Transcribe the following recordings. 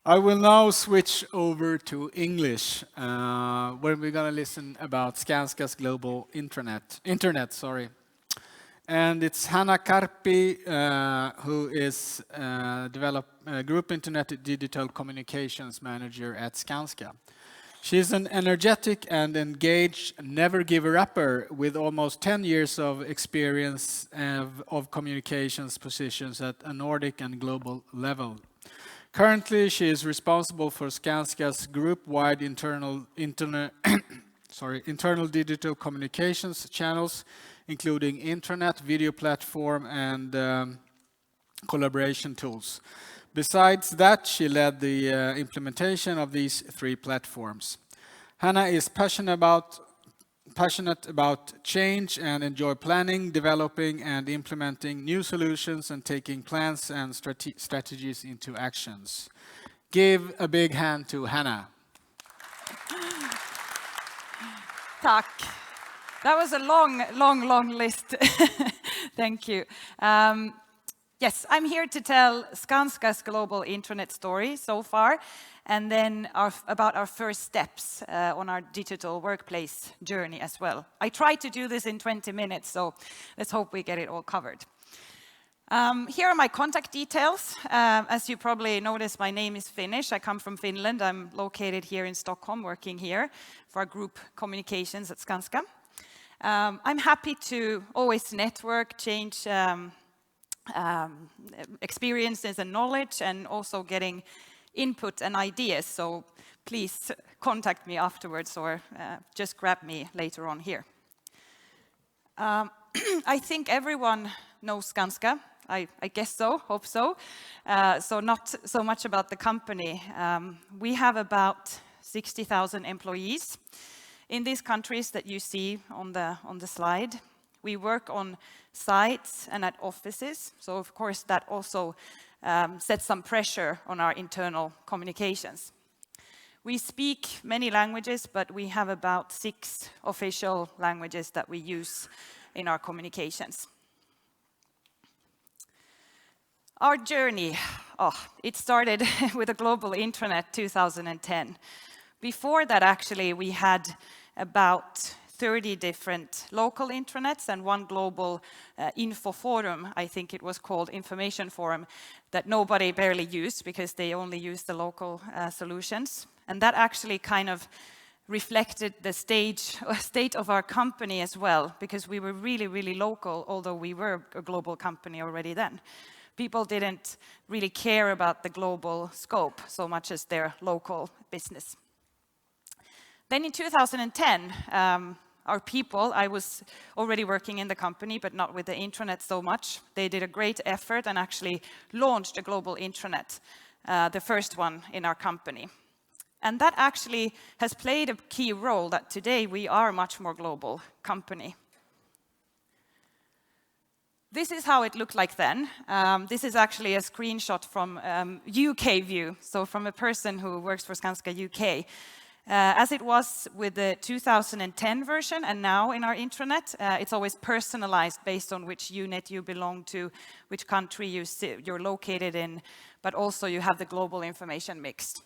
I will now switch over to English, where we're going to listen about Skanska's global internet, sorry. And it's Hanna Karppi, who is Group Internet Digital Communications Manager at Skanska. She's an energetic and engaged never-giver-upper with almost 10 years of experience of communications positions at a Nordic and global level. Currently, she is responsible for Skanska's group-wide internal digital communications channels, including intranet, video platform, and collaboration tools. Besides that, she led the implementation of these 3 platforms. Hanna is passionate about change and enjoy planning, developing, and implementing new solutions and taking plans and strategies into actions. Give a big hand to Hanna. Tack. That was a long list. Thank you. Yes, I'm here to tell Skanska's global intranet story so far, and then about our first steps on our digital workplace journey as well. I tried to do this in 20 minutes, so let's hope we get it all covered. Here are my contact details. As you probably noticed, my name is Finnish. I come from Finland. I'm located here in Stockholm, working here for our group communications at Skanska. I'm happy to always network, change experiences and knowledge, and also getting input and ideas. So please contact me afterwards or just grab me later on here. I think everyone knows Skanska. I guess so, hope so. So not so much about the company. We have about 60,000 employees in these countries that you see on the slide. We work on sites and at offices, so of course that also sets some pressure on our internal communications. We speak many languages, but we have about 6 official languages that we use in our communications. Our journey, it started with a global intranet 2010. Before that, actually, we had about 30 different local intranets and 1 global info forum, I think it was called, information forum, that nobody barely used because they only used the local solutions. And that actually kind of reflected the state of our company as well, because we were really local, although we were a global company already then. People didn't really care about the global scope so much as their local business. Then in 2010, our people, I was already working in the company, but not with the intranet so much. They did a great effort and actually launched a global intranet, the first one in our company. And that actually has played a key role that today we are a much more global company. This is how it looked like then. This is actually a screenshot from UK view, so from a person who works for Skanska UK. As it was with the 2010 version and now in our intranet, it's always personalized based on which unit you belong to, which country you're located in, but also you have the global information mixed.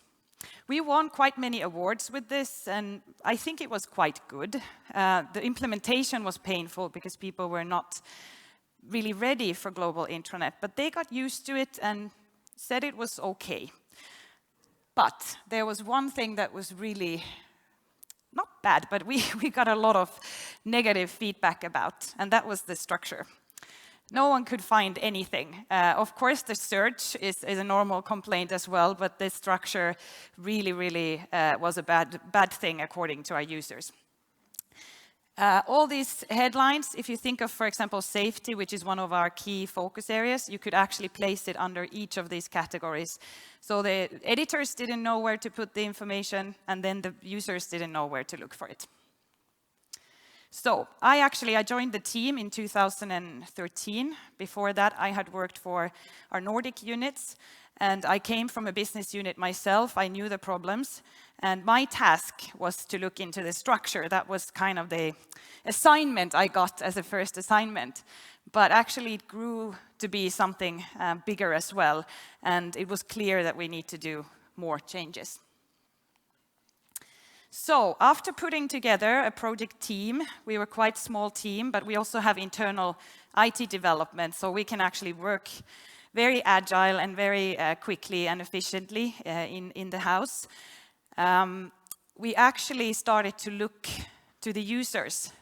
We won quite many awards with this, and I think it was quite good. The implementation was painful because people were not really ready for global intranet, but they got used to it and said it was okay. But there was one thing that was really not bad, but we got a lot of negative feedback about, and that was the structure. No one could find anything. Of course, the search is a normal complaint as well, but the structure really was a bad thing according to our users. All these headlines, if you think of, for example, safety, which is one of our key focus areas, you could actually place it under each of these categories. So the editors didn't know where to put the information, and then the users didn't know where to look for it. So I joined the team in 2013. Before that, I had worked for our Nordic units, and I came from a business unit myself. I knew the problems, and my task was to look into the structure. That was kind of the assignment I got as a first assignment. But actually it grew to be something bigger as well, and it was clear that we need to do more changes. So after putting together a project team, we were quite a small team, but we also have internal IT development, so we can actually work very agile and very quickly and efficiently in the house. We actually started to look to the users.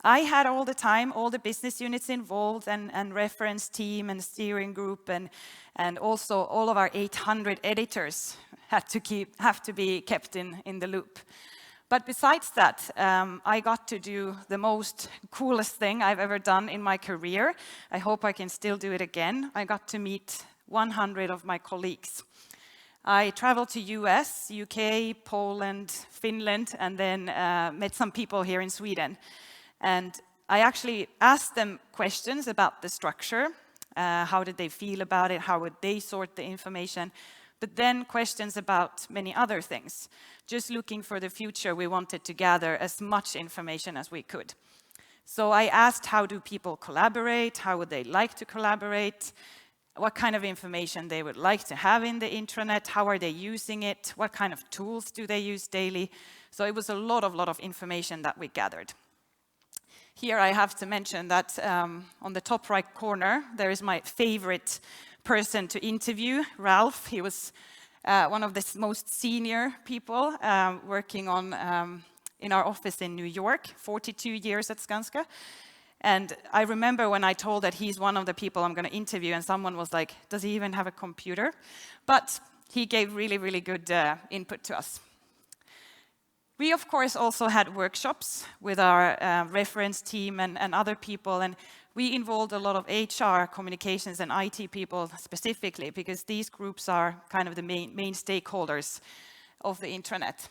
I had all the time, all the business units involved and reference team and steering group and also all of our 800 editors have to be kept in the loop. But besides that, I got to do the most coolest thing I've ever done in my career. I hope I can still do it again. I got to meet 100 of my colleagues. I traveled to US, UK, Poland, Finland, and then met some people here in Sweden. And I actually asked them questions about the structure. How did they feel about it? How would they sort the information? But then questions about many other things. Just looking for the future, we wanted to gather as much information as we could. So I asked, how do people collaborate? How would they like to collaborate? What kind of information they would like to have in the intranet? How are they using it? What kind of tools do they use daily? So it was a lot of information that we gathered. Here I have to mention that on the top right corner, there is my favorite person to interview, Ralph. He was one of the most senior people working in our office in New York, 42 years at Skanska. And I remember when I told that he's one of the people I'm going to interview, and someone was like, does he even have a computer? But he gave really good input to us. We, of course, also had workshops with our reference team and other people, and we involved a lot of HR, communications, and IT people specifically, because these groups are kind of the main stakeholders of the intranet.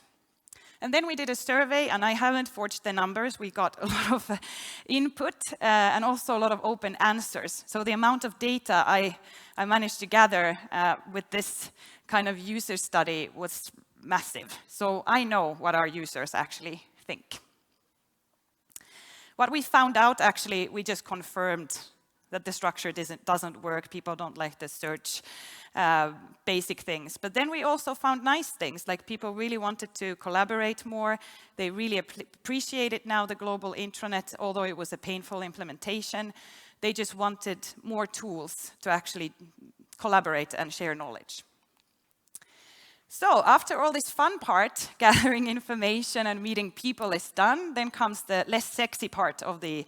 And then we did a survey, and I haven't forged the numbers. We got a lot of input and also a lot of open answers. So the amount of data I managed to gather with this kind of user study was massive. So I know what our users actually think. What we found out, actually, we just confirmed that the structure doesn't work. People don't like the search basic things. But then we also found nice things, like people really wanted to collaborate more. They really appreciated now the global intranet, although it was a painful implementation. They just wanted more tools to actually collaborate and share knowledge. So after all this fun part, gathering information and meeting people is done, then comes the less sexy part of the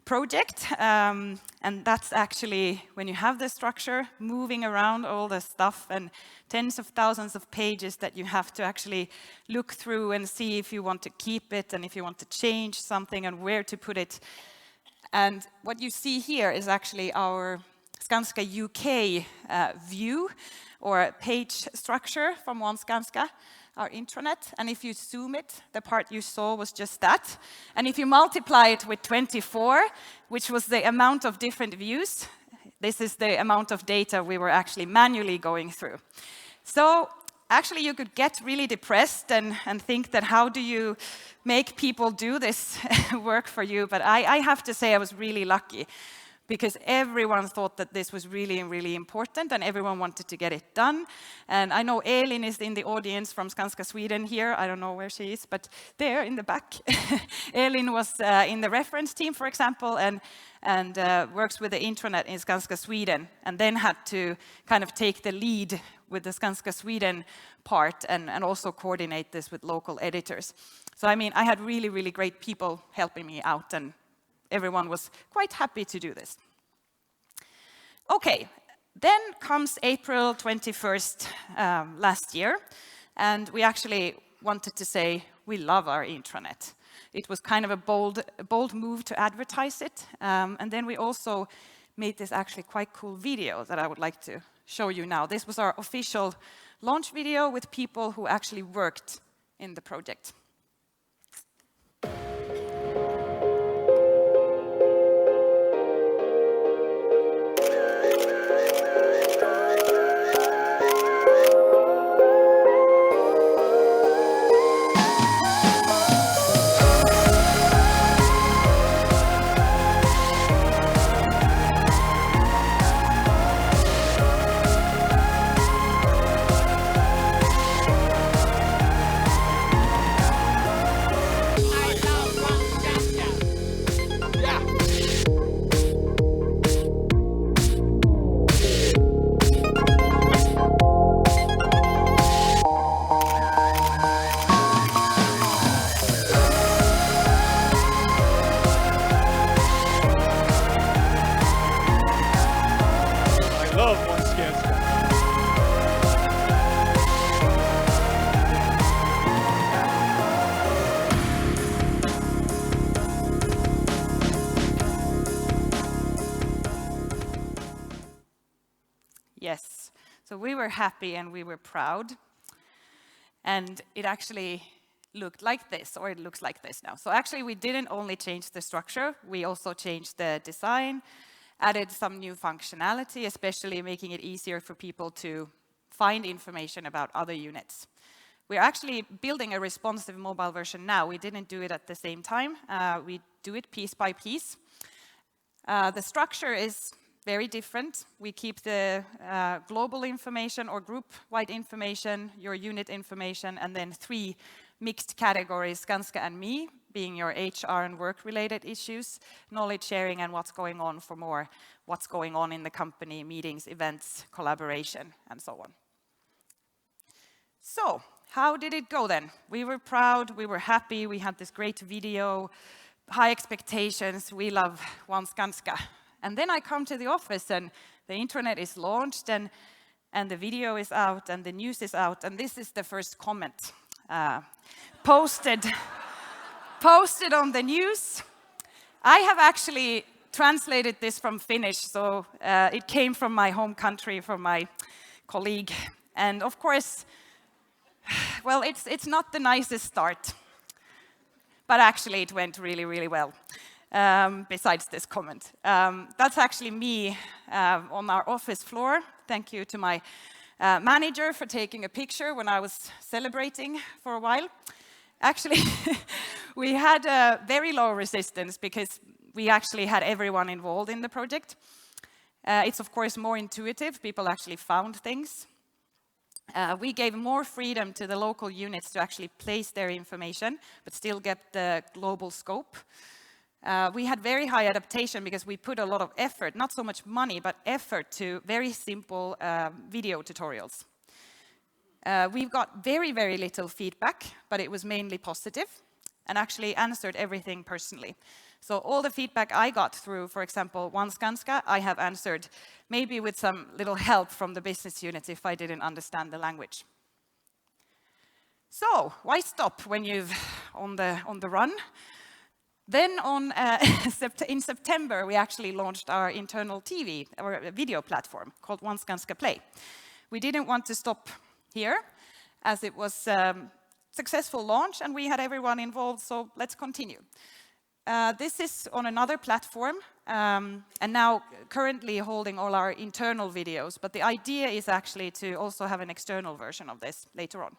project. And that's actually when you have the structure, moving around all the stuff and tens of thousands of pages that you have to actually look through and see if you want to keep it and if you want to change something and where to put it. And what you see here is actually our Skanska UK view or page structure from OneSkanska, our intranet. And if you zoom it, the part you saw was just that. And if you multiply it with 24, which was the amount of different views, this is the amount of data we were actually manually going through. So actually you could get really depressed and think that how do you make people do this work for you? But I have to say I was really lucky, because everyone thought that this was really important and everyone wanted to get it done. And I know Elin is in the audience from Skanska Sweden here. I don't know where she is, but there in the back. Elin was in the reference team, for example, and works with the intranet in Skanska Sweden, and then had to kind of take the lead with the Skanska Sweden part and also coordinate this with local editors. So I mean, I had really great people helping me out, and everyone was quite happy to do this. Okay, then comes April 21st last year, and we actually wanted to say we love our intranet. It was kind of a bold move to advertise it, and then we also made this actually quite cool video that I would like to show you now. This was our official launch video with people who actually worked in the project. we were happy and we were proud. And it actually looked like this, or it looks like this now. So actually we didn't only change the structure, we also changed the design, added some new functionality, especially making it easier for people to find information about other units. We're actually building a responsive mobile version now. We didn't do it at the same time. We do it piece by piece. The structure is very different. We keep the global information or group-wide information, your unit information, and then 3 mixed categories, Skanska and me, being your HR and work-related issues, knowledge sharing, and what's going on for more what's going on in the company, meetings, events, collaboration, and so on. So, how did it go then? We were proud, we were happy, we had this great video, high expectations, we love OneSkanska. And then I come to the office and the intranet is launched and the video is out and the news is out, and this is the first comment posted on the news. I have actually translated this from Finnish, so it came from my home country, from my colleague. And of course, well, it's not the nicest start, but actually it went really, really well. Besides this comment. That's actually me on our office floor. Thank you to my manager for taking a picture when I was celebrating for a while. Actually, we had a very low resistance because we actually had everyone involved in the project. It's of course more intuitive. People actually found things. We gave more freedom to the local units to actually place their information, but still get the global scope. We had very high adaptation because we put a lot of effort, not so much money, but effort to very simple video tutorials. We've got very, very little feedback, but it was mainly positive and actually answered everything personally. So all the feedback I got through, for example, OneSkanska, I have answered maybe with some little help from the business units if I didn't understand the language. So why stop when you're on the run? Then in September, we actually launched our internal TV, or video platform, called OneSkanska Play. We didn't want to stop here, as it was a successful launch, and we had everyone involved, so let's continue. This is on another platform, and now currently holding all our internal videos, but the idea is actually to also have an external version of this later on.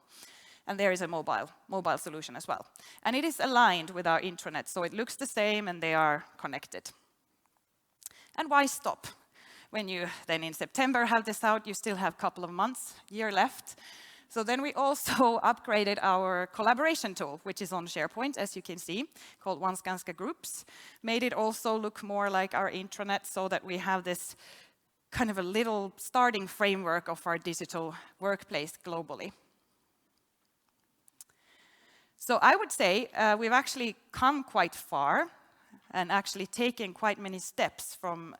And there is a mobile solution as well. And it is aligned with our intranet, so it looks the same and they are connected. And why stop? When you then in September have this out, you still have a couple of months, year left. So then we also upgraded our collaboration tool, which is on SharePoint, as you can see, called OneSkanska Groups. Made it also look more like our intranet so that we have this kind of a little starting framework of our digital workplace globally. So I would say we've actually come quite far and actually taken quite many steps from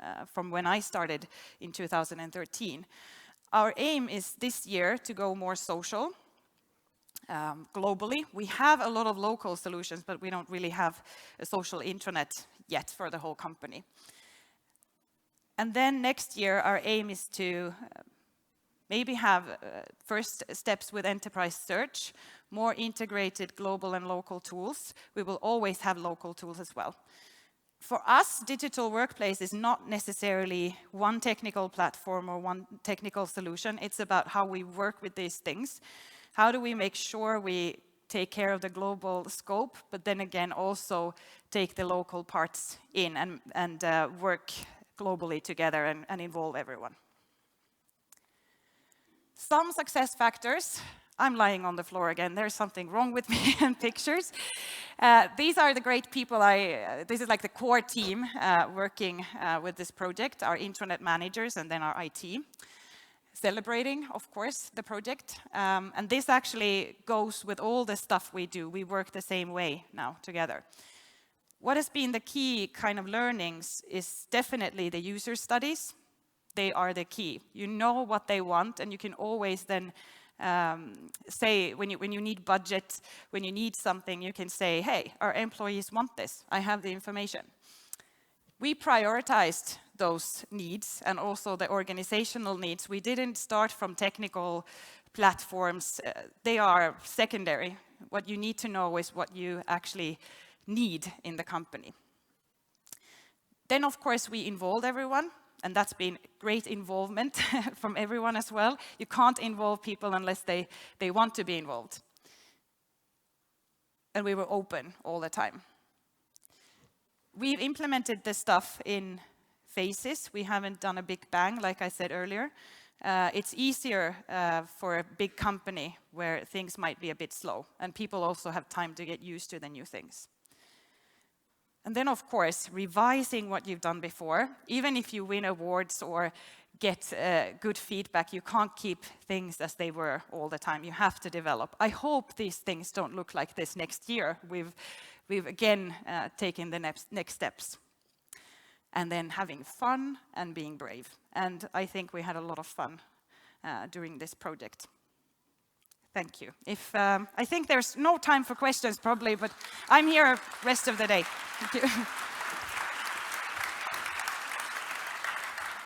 when I started in 2013. Our aim is this year to go more social globally. We have a lot of local solutions, but we don't really have a social intranet yet for the whole company. And then next year, our aim is to maybe have first steps with enterprise search, more integrated global and local tools. We will always have local tools as well. For us, digital workplace is not necessarily one technical platform or one technical solution. It's about how we work with these things. How do we make sure we take care of the global scope, but then again also take the local parts in and work globally together and involve everyone. Some success factors. I'm lying on the floor again. There's something wrong with me and pictures. These are the great people. This is like the core team working with this project, our intranet managers and then our IT. Celebrating, of course, the project. And this actually goes with all the stuff we do. We work the same way now together. What has been the key kind of learnings is definitely the user studies. They are the key. You know what they want, and you can always then say, when you need budget, when you need something, you can say, hey, our employees want this. I have the information. We prioritized those needs and also the organizational needs. We didn't start from technical platforms. They are secondary. What you need to know is what you actually need in the company. Then, of course, we involved everyone, and that's been great involvement from everyone as well. You can't involve people unless they want to be involved. And we were open all the time. We've implemented this stuff in phases. We haven't done a big bang, like I said earlier. It's easier for a big company where things might be a bit slow, and people also have time to get used to the new things. And then, of course, revising what you've done before. Even if you win awards or get good feedback, you can't keep things as they were all the time. You have to develop. I hope these things don't look like this next year. We've again taken the next steps. And then having fun and being brave. And I think we had a lot of fun during this project. Thank you. I think there's no time for questions probably, but I'm here rest of the day. Thank you.